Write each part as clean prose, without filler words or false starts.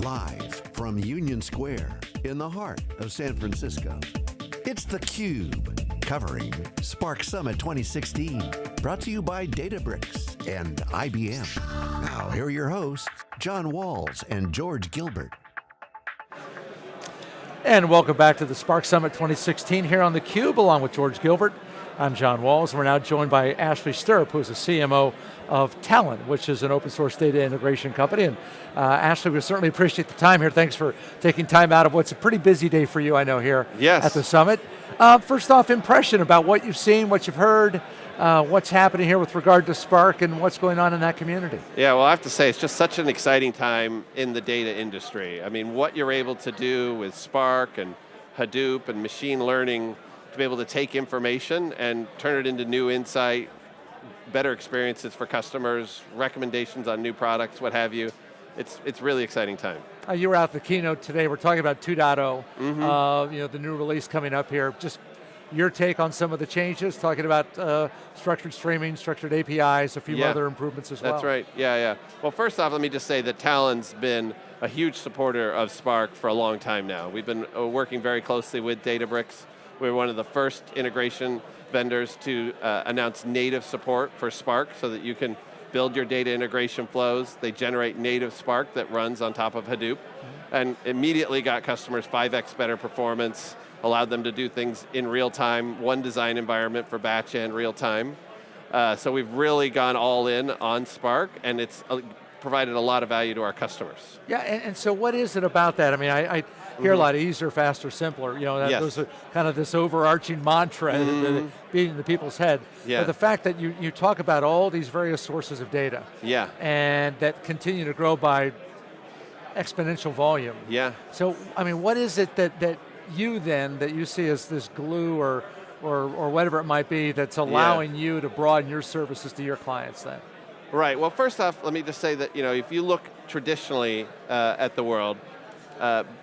Live from Union Square in the heart of San Francisco, it's theCUBE, covering Spark Summit 2016. Brought to you by Databricks and IBM. Now, here are your hosts, John Walls and George Gilbert. And welcome back to the Spark Summit 2016 here on theCUBE, along with George Gilbert. I'm John Walls. We're now joined by Ashley Stirrup, who's the CMO of Talend, which is an open source data integration company. And Ashley, we certainly appreciate the time here. Thanks for taking time out of what's a pretty busy day for you, I know, here at the summit. First off, impression about what you've seen, what you've heard, what's happening here with regard to Spark and what's going on in that community. Yeah, well, I have to say, it's just such an exciting time in the data industry. I mean, what you're able to do with Spark and Hadoop and machine learning to be able to take information and turn it into new insight, better experiences for customers, recommendations on new products, what have you. It's really exciting time. You were out at the keynote today. We're talking about 2.0, the new release coming up here. Just your take on some of the changes, talking about structured streaming, structured APIs, a few other improvements as well. That's right, yeah. Well, first off, let me just say that Talend's been a huge supporter of Spark for a long time now. We've been working very closely with Databricks. We're one of the first integration vendors to announce native support for Spark so that you can build your data integration flows. They generate native Spark that runs on top of Hadoop, and immediately got customers 5x better performance, allowed them to do things in real time, one design environment for batch and real time. So we've really gone all in on Spark, and it's provided a lot of value to our customers. Yeah, and so what is it about that? I mean, I hear a lot of easier, faster, simpler. You know, those are kind of this overarching mantra beating in the people's head. Yeah. But the fact that you talk about all these various sources of data, and that continue to grow by exponential volume. Yeah. So, I mean, what is it that you see as this glue or whatever it might be that's allowing you to broaden your services to your clients then? Right, well, first off, let me just say that, if you look traditionally at the world,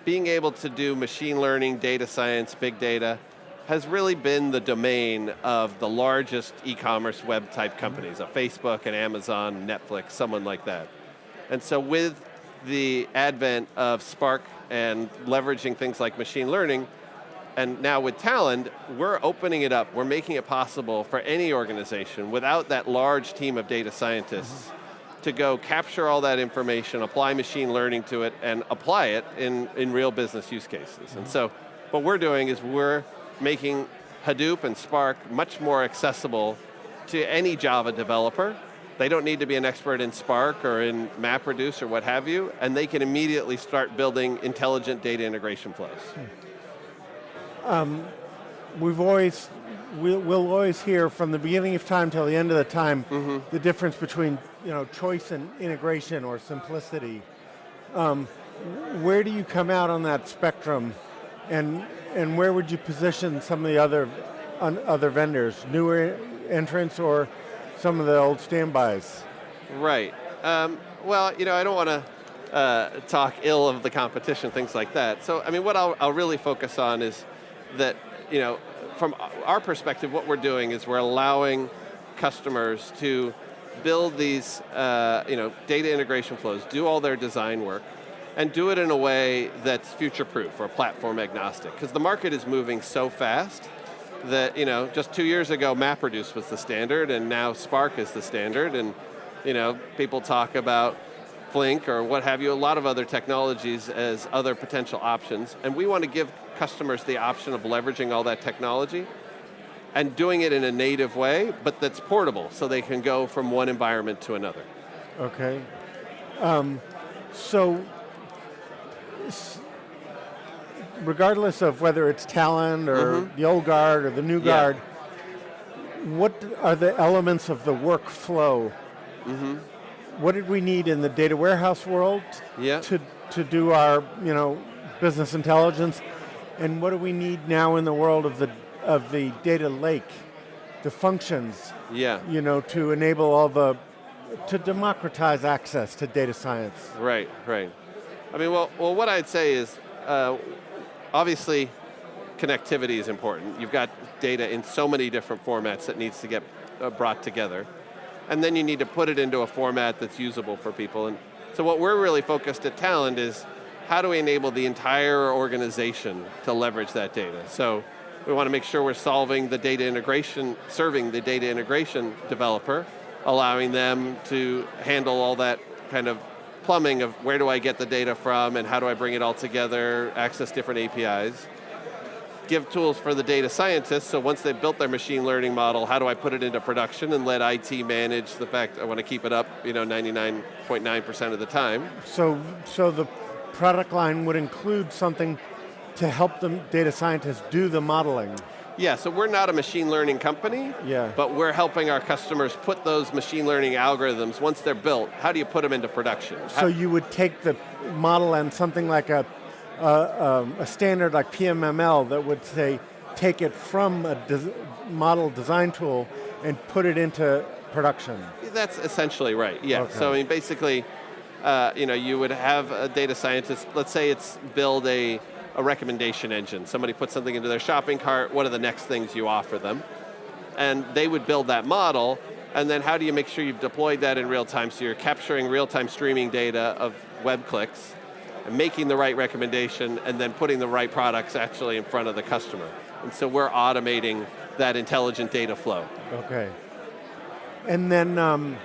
being able to do machine learning, data science, big data, has really been the domain of the largest e-commerce web type companies, a Facebook, an Amazon, Netflix, someone like that. And so with the advent of Spark and leveraging things like machine learning, and now with Talend, we're opening it up. We're making it possible for any organization without that large team of data scientists to go capture all that information, apply machine learning to it, and apply it in real business use cases. And so what we're doing is we're making Hadoop and Spark much more accessible to any Java developer. They don't need to be an expert in Spark or in MapReduce or what have you, and they can immediately start building intelligent data integration flows. We'll always hear from the beginning of time till the end of the time the difference between choice and integration or simplicity. Where do you come out on that spectrum, and where would you position some of the other vendors, newer entrants or some of the old standbys? Right. Well, I don't want to talk ill of the competition, things like that. So, I mean, what I'll really focus on is that, from our perspective, what we're doing is we're allowing customers to build these, data integration flows, do all their design work, and do it in a way that's future-proof or platform agnostic. Because the market is moving so fast that, just 2 years ago, MapReduce was the standard, and now Spark is the standard, and, people talk about Flink or what have you, a lot of other technologies as other potential options, and we want to give customers the option of leveraging all that technology and doing it in a native way, but that's portable, so they can go from one environment to another. Okay. So, regardless of whether it's Talend or the old guard or the new guard, what are the elements of the workflow? What did we need in the data warehouse world to do our business intelligence, and what do we need now in the world of the data lake, the functions, to enable to democratize access to data science? Right. I mean, well, what I'd say is, obviously, connectivity is important. You've got data in so many different formats that needs to get brought together. And then you need to put it into a format that's usable for people. And so what we're really focused at Talend is how do we enable the entire organization to leverage that data? So we want to make sure we're solving the data integration, serving the data integration developer, allowing them to handle all that kind of plumbing of where do I get the data from and how do I bring it all together, access different APIs. Give tools for the data scientists, so once they've built their machine learning model, how do I put it into production and let IT manage the fact I want to keep it up 99.9% of the time. So the product line would include something to help the data scientists do the modeling. Yeah, so we're not a machine learning company, but we're helping our customers put those machine learning algorithms, once they're built, how do you put them into production? So you would take the model and something like a standard like PMML that would say, take it from a model design tool and put it into production. That's essentially right, yeah. Okay. So I mean, basically, you would have a data scientist, let's say it's build a recommendation engine. Somebody puts something into their shopping cart, what are the next things you offer them? And they would build that model, and then how do you make sure you've deployed that in real time, so you're capturing real-time streaming data of web clicks, and making the right recommendation, and then putting the right products actually in front of the customer. And so we're automating that intelligent data flow. Okay. And then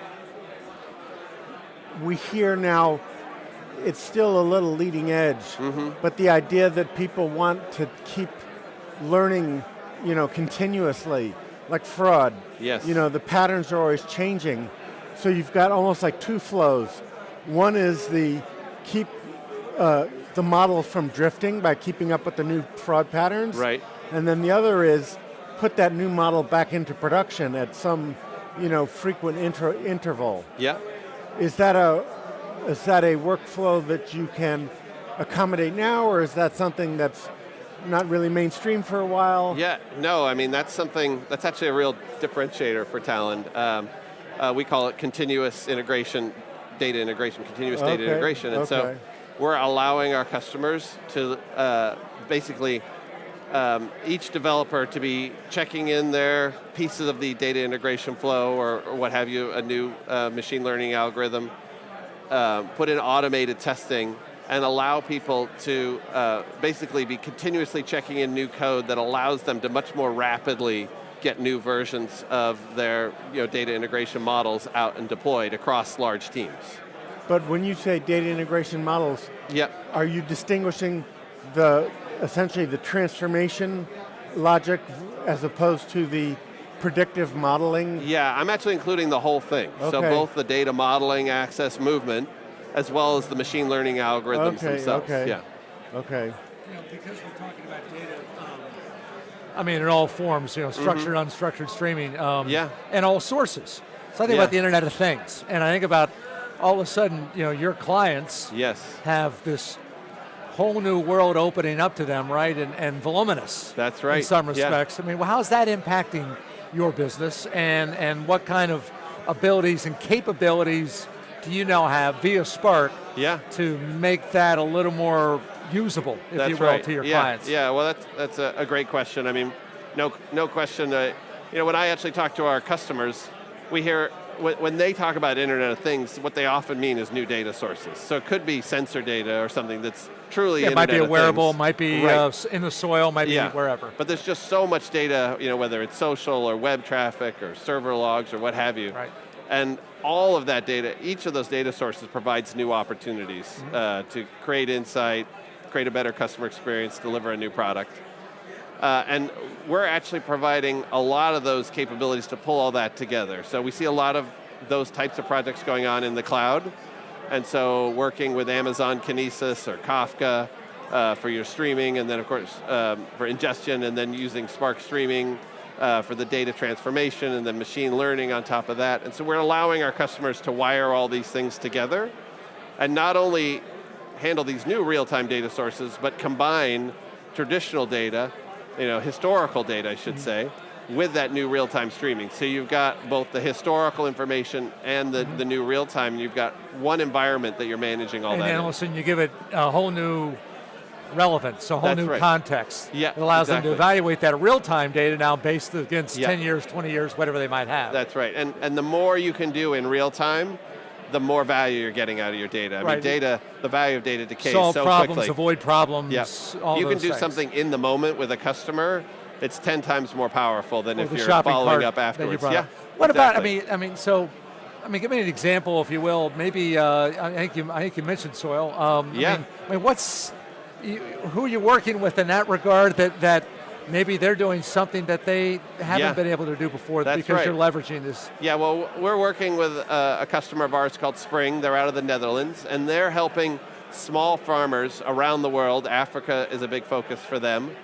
we hear now, it's still a little leading edge, but the idea that people want to keep learning, continuously, like fraud. Yes. The patterns are always changing. So you've got almost like two flows. One is the keep the model from drifting by keeping up with the new fraud patterns. Right. And then the other is put that new model back into production at some, frequent interval. Yeah. Is that a workflow that you can accommodate now, or is that something that's not really mainstream for a while? Yeah, no, I mean, that's actually a real differentiator for Talend. We call it continuous integration, data integration, continuous data integration. And so we're allowing our customers to basically each developer to be checking in their pieces of the data integration flow or what have you, a new machine learning algorithm, put in automated testing, and allow people to basically be continuously checking in new code that allows them to much more rapidly get new versions of their data integration models out and deployed across large teams. But when you say data integration models, are you distinguishing essentially the transformation logic as opposed to the predictive modeling? Yeah, I'm actually including the whole thing. Okay. So both the data modeling, access, movement, as well as the machine learning algorithms themselves. Yeah. Okay. Because we're talking about data, in all forms, structured, unstructured streaming, and all sources. So I think about the Internet of Things, and I think about all of a sudden, your clients have this whole new world opening up to them, right? And voluminous. That's right. In some respects. Yeah. How's that impacting your business, and what kind of abilities and capabilities do you now have via Spark to make that a little more usable, if you will, to your clients? Yeah, well, that's a great question. No question. When I actually talk to our customers, we hear, when they talk about Internet of Things, what they often mean is new data sources. So it could be sensor data or something that's truly Internet of Things. It might be a wearable, might be in the soil, might be wherever. But there's just so much data, whether it's social or web traffic or server logs or what have you. Right. And all of that data, each of those data sources provides new opportunities to create insight, create a better customer experience, deliver a new product. And we're actually providing a lot of those capabilities to pull all that together. So we see a lot of those types of projects going on in the cloud. And so working with Amazon Kinesis or Kafka for your streaming, and then of course for ingestion, and then using Spark Streaming for the data transformation, and then machine learning on top of that. And so we're allowing our customers to wire all these things together and not only handle these new real-time data sources, but combine traditional data, historical data, I should say, with that new real-time streaming. So you've got both the historical information and the new real-time. You've got one environment that you're managing all that in. And then all of a sudden you give it a whole new relevance, a whole new context. Yeah, it allows them to evaluate that real-time data now based against 10 years, 20 years, whatever they might have. That's right. And the more you can do in real time, the more value you're getting out of your data. I mean, data, the value of data decays Solve so problems, quickly. avoid problems, all If you can those do things. something in the moment with a customer, it's 10 times more powerful than Or if the you're shopping following cart up that you afterwards. brought Yeah. up. What exactly. about? I mean, give me an example, if you will. Maybe I think you mentioned soil. Yeah. I mean, who are you working with in that regard? That maybe they're doing something that they haven't been able to do before That's because right. you're leveraging this. Yeah, well, we're working with a customer of ours called Spring. They're out of the Netherlands, and they're helping small farmers around the world. Africa is a big focus for them,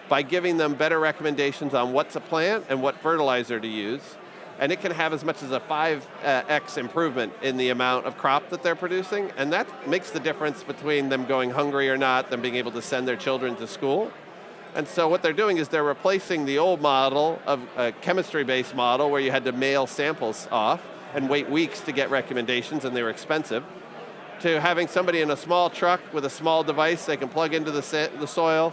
by giving them better recommendations on what to plant and what fertilizer to use. And it can have as much as a 5x improvement in the amount of crop that they're producing, and that makes the difference between them going hungry or not, them being able to send their children to school. And so what they're doing is they're replacing the old model of a chemistry-based model where you had to mail samples off and wait weeks to get recommendations, and they were expensive, to having somebody in a small truck with a small device they can plug into the soil,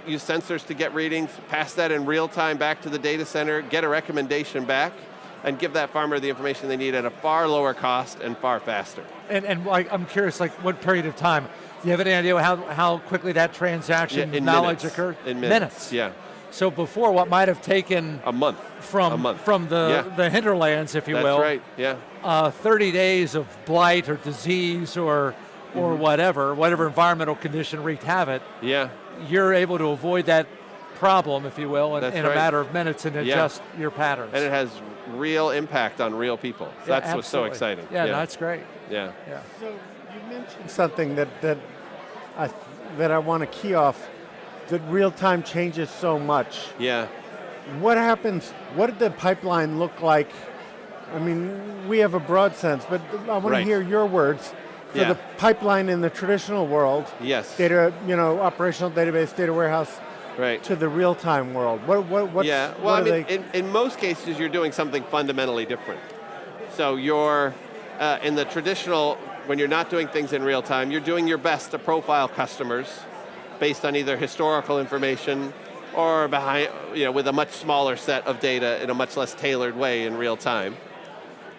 use sensors to get readings, pass that in real time back to the data center, get a recommendation back, and give that farmer the information they need at a far lower cost and far faster. And like, I'm curious, like what period of time? Do you have any idea how quickly that transaction in knowledge minutes. occurred? In minutes. Yeah. So before, what might have taken a month from the hinterlands, if you will. That's right. Yeah. 30 days of blight or disease or whatever environmental condition wreaked havoc. Yeah. You're able to avoid that problem, if you will, in a matter of minutes and adjust your patterns. And it has real impact on real people. That's what's so exciting. Yeah, no, that's great. Yeah. So you mentioned something that I want to key off, that real time changes so much. Yeah. What happens, what did the pipeline look like? I mean, we have a broad sense, but I want to hear your words for the pipeline in the traditional world. Yes. Data, operational database, data warehouse, to the real-time world. In most cases, you're doing something fundamentally different. So you're, in the traditional, when you're not doing things in real time, you're doing your best to profile customers based on either historical information or with a much smaller set of data in a much less tailored way in real time.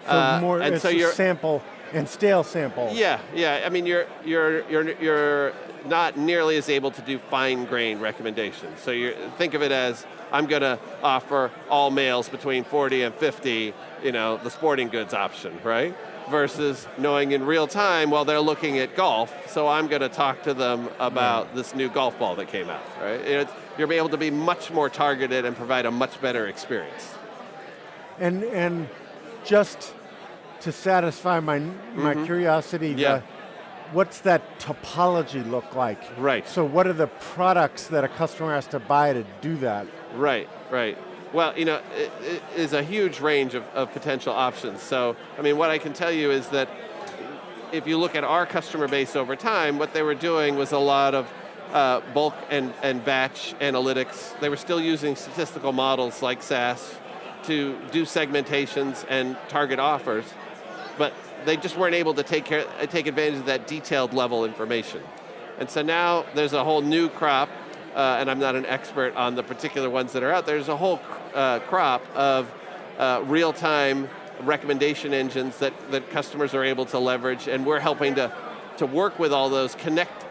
So you're sample and stale sample. Yeah. I mean, you're not nearly as able to do fine-grained recommendations. So think of it as, I'm going to offer all males between 40 and 50, the sporting goods option, right? Versus knowing in real time, well, they're looking at golf, so I'm going to talk to them about this new golf ball that came out, right? You're able to be much more targeted and provide a much better experience. And just to satisfy my curiosity, what's that topology look like? Right. So what are the products that a customer has to buy to do that? Right. Well, it is a huge range of potential options. So, I mean, what I can tell you is that if you look at our customer base over time, what they were doing was a lot of bulk and batch analytics. They were still using statistical models like SAS to do segmentations and target offers, but they just weren't able to take advantage of that detailed level information. And so now there's a whole new crop, and I'm not an expert on the particular ones that are out there. There's a whole crop of real-time recommendation engines that customers are able to leverage, and we're helping to work with all those, connect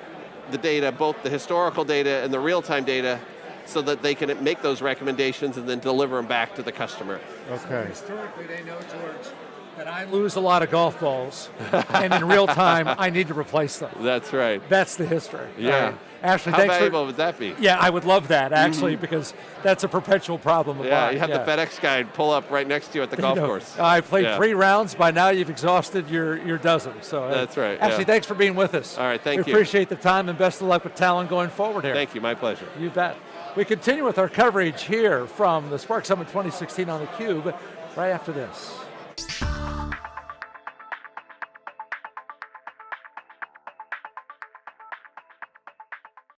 the data, both the historical data and the real-time data, so that they can make those recommendations and then deliver them back to the customer. Okay. Historically, they know, George, that I lose a lot of golf balls, and in real time, I need to replace them. That's right. That's the history. Yeah. Ashley, how thanks valuable would that be? Yeah, I would love that, actually, because that's a perpetual problem of mine. You have the FedEx guy pull up right next to you at the golf course. I played 3 rounds. By now, you've exhausted your dozen. So that's right. Ashley, thanks for being with us. All right, thank you. We appreciate the time, and best of luck with Talend going forward here. Thank you, my pleasure. You bet. We continue with our coverage here from the Spark Summit 2016 on theCUBE right after this.